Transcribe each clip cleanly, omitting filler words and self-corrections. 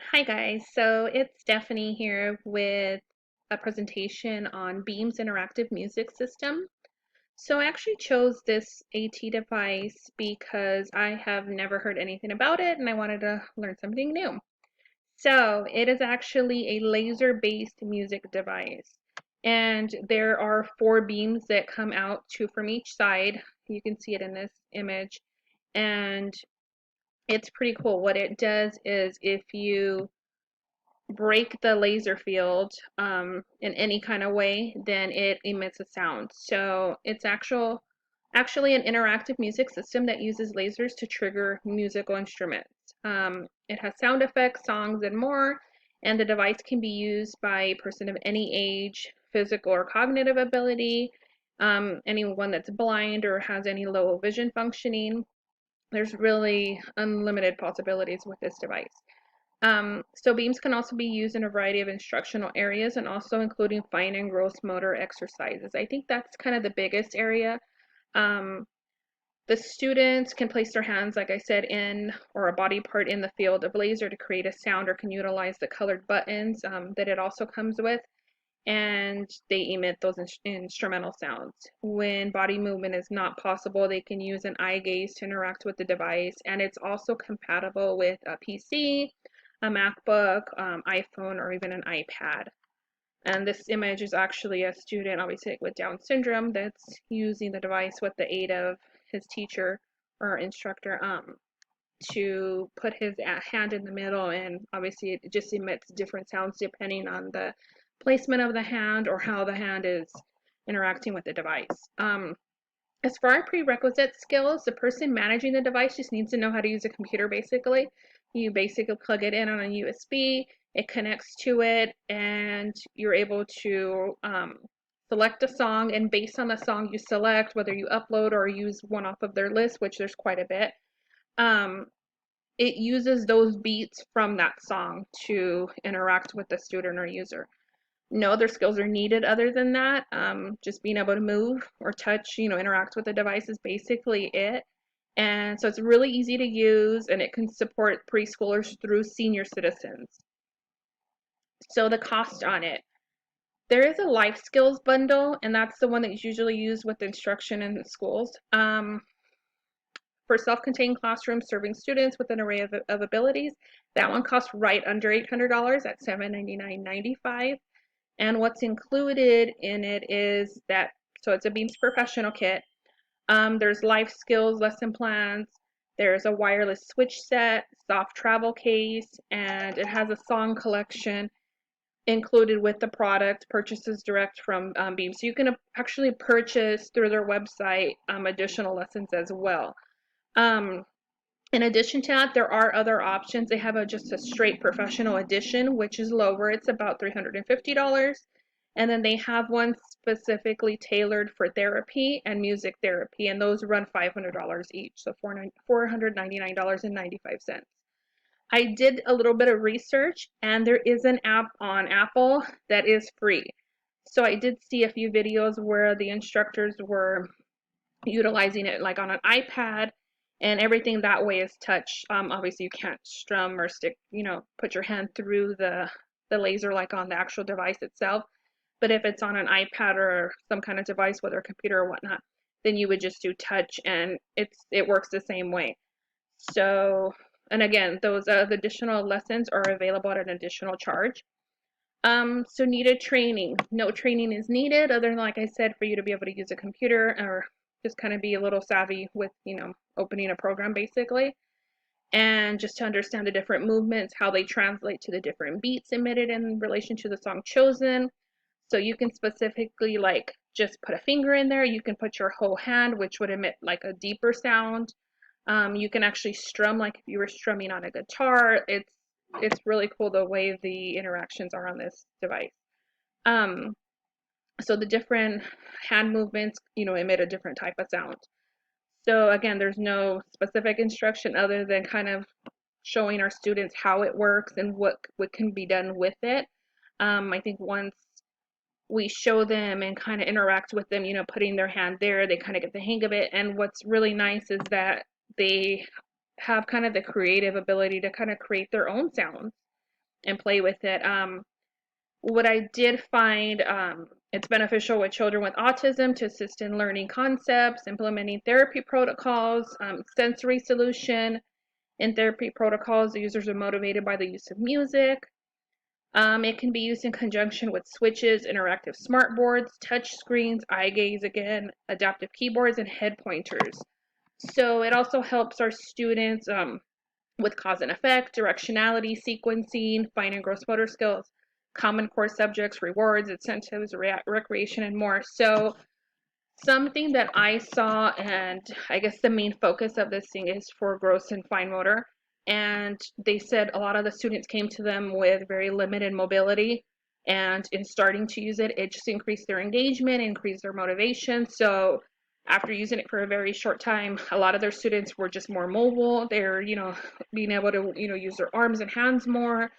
Hi guys, so it's Stephanie here with a presentation on Beam's interactive music system. So I actually chose this AT device because I have never heard anything about it and I wanted to learn something new. So it is actually a laser-based music device, and there are four beams that come out, two from each side. You can see it in this image, and it's pretty cool. What it does is if you break the laser field in any kind of way, then it emits a sound. So it's actually an interactive music system that uses lasers to trigger musical instruments. It has sound effects, songs, and more, and the device can be used by a person of any age, physical or cognitive ability, anyone that's blind or has any low vision functioning. There's really unlimited possibilities with this device. So beams can also be used in a variety of instructional areas and also including fine and gross motor exercises. I think that's kind of the biggest area. Um, the students can place their hands, like I said, in or a body part in the field of laser to create a sound or can utilize the colored buttons that it also comes with, and they emit those instrumental sounds. When body movement is not possible, they can use an eye gaze to interact with the device, and it's also compatible with a PC, a MacBook, iPhone, or even an iPad. And this image is actually a student, obviously with Down syndrome, that's using the device with the aid of his teacher or instructor to put his hand in the middle, and obviously it just emits different sounds depending on the placement of the hand or how the hand is interacting with the device. As far as prerequisite skills, the person managing the device just needs to know how to use a computer basically. You basically plug it in on a USB, it connects to it, and you're able to select a song, and based on the song you select, whether you upload or use one off of their list, which there's quite a bit, um, it uses those beats from that song to interact with the student or user. No other skills are needed other than that. Just being able to move or touch, interact with the device is basically it. And so it's really easy to use and it can support preschoolers through senior citizens. So the cost on it. There is a life skills bundle, and that's the one that's usually used with instruction in the schools. For self-contained classrooms serving students with an array of abilities, that one costs right under $800 at $799.95. And what's included in it is that, so it's a Beams professional kit. There's life skills lesson plans. There's a wireless switch set, soft travel case, and it has a song collection included with the product, purchases direct from Beams. So you can actually purchase through their website additional lessons as well. Um, in addition to that, there are other options. They have just a straight professional edition, which is lower. It's about $350. And then they have one specifically tailored for therapy and music therapy, and those run $500 each, so $499.95. I did a little bit of research, and there is an app on Apple that is free. So I did see a few videos where the instructors were utilizing it like on an iPad, and everything that way is touch. Obviously you can't strum or stick, put your hand through the laser like on the actual device itself. But if it's on an iPad or some kind of device, whether a computer or whatnot, then you would just do touch, and it works the same way. So, and again, those additional lessons are available at an additional charge. So needed training. No training is needed other than, like I said, for you to be able to use a computer or just kind of be a little savvy with, opening a program basically. And just to understand the different movements, how they translate to the different beats emitted in relation to the song chosen. So you can specifically like just put a finger in there. You can put your whole hand, which would emit like a deeper sound. You can actually strum like if you were strumming on a guitar. It's really cool the way the interactions are on this device. Um, so the different hand movements, emit a different type of sound. So again, there's no specific instruction other than kind of showing our students how it works and what can be done with it. I think once we show them and kind of interact with them, putting their hand there, they kind of get the hang of it. And what's really nice is that they have kind of the creative ability to kind of create their own sounds. and play with it. What I did find, it's beneficial with children with autism to assist in learning concepts, implementing therapy protocols, sensory solution. In therapy protocols, the users are motivated by the use of music. It can be used in conjunction with switches, interactive smart boards, touch screens, eye gaze again, adaptive keyboards, and head pointers. So it also helps our students with cause and effect, directionality, sequencing, fine and gross motor skills, common core subjects, rewards, incentives, recreation, and more. So something that I saw, and I guess the main focus of this thing is for gross and fine motor. And they said a lot of the students came to them with very limited mobility. And in starting to use it, it just increased their engagement, increased their motivation. So after using it for a very short time, a lot of their students were just more mobile. They're, being able to, use their arms and hands more.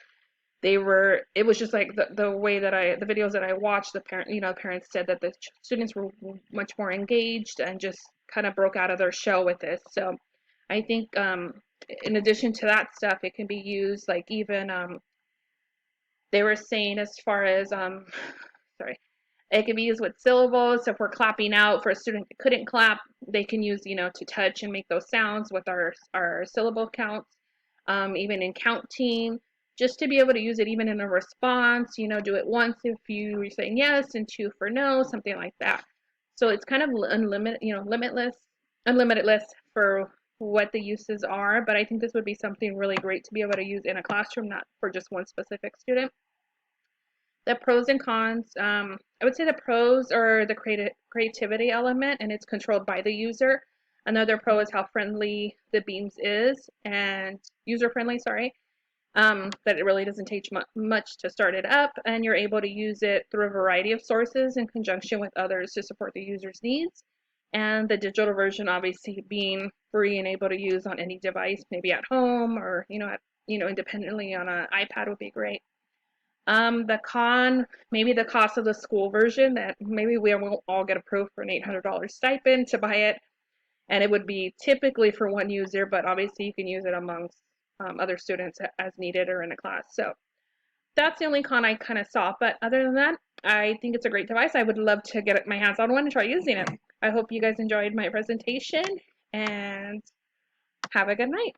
It was just like the way that the videos that I watched, parents said that the students were much more engaged and just kind of broke out of their shell with this. So I think in addition to that stuff, it can be used like even they were saying as far as sorry, it can be used with syllables. So if we're clapping out for a student that couldn't clap, they can use, to touch and make those sounds with our syllable counts. Even in counting, just to be able to use it even in a response, do it once if you were saying yes and two for no, something like that. So it's kind of unlimited, unlimited list for what the uses are, but I think this would be something really great to be able to use in a classroom, not for just one specific student. The pros and cons, I would say the pros are the creativity element, and it's controlled by the user. Another pro is how friendly the Beamz is, and user friendly, sorry, that it really doesn't take much to start it up, and you're able to use it through a variety of sources in conjunction with others to support the user's needs. And the digital version obviously being free and able to use on any device, maybe at home or, independently on an iPad would be great. The con, maybe the cost of the school version, that maybe we won't all get approved for an $800 stipend to buy it, and it would be typically for one user, but obviously you can use it amongst other students as needed or in a class. So that's the only con I kind of saw, but other than that, I think it's a great device. I would love to get my hands on one and try using it. I hope you guys enjoyed my presentation, and have a good night.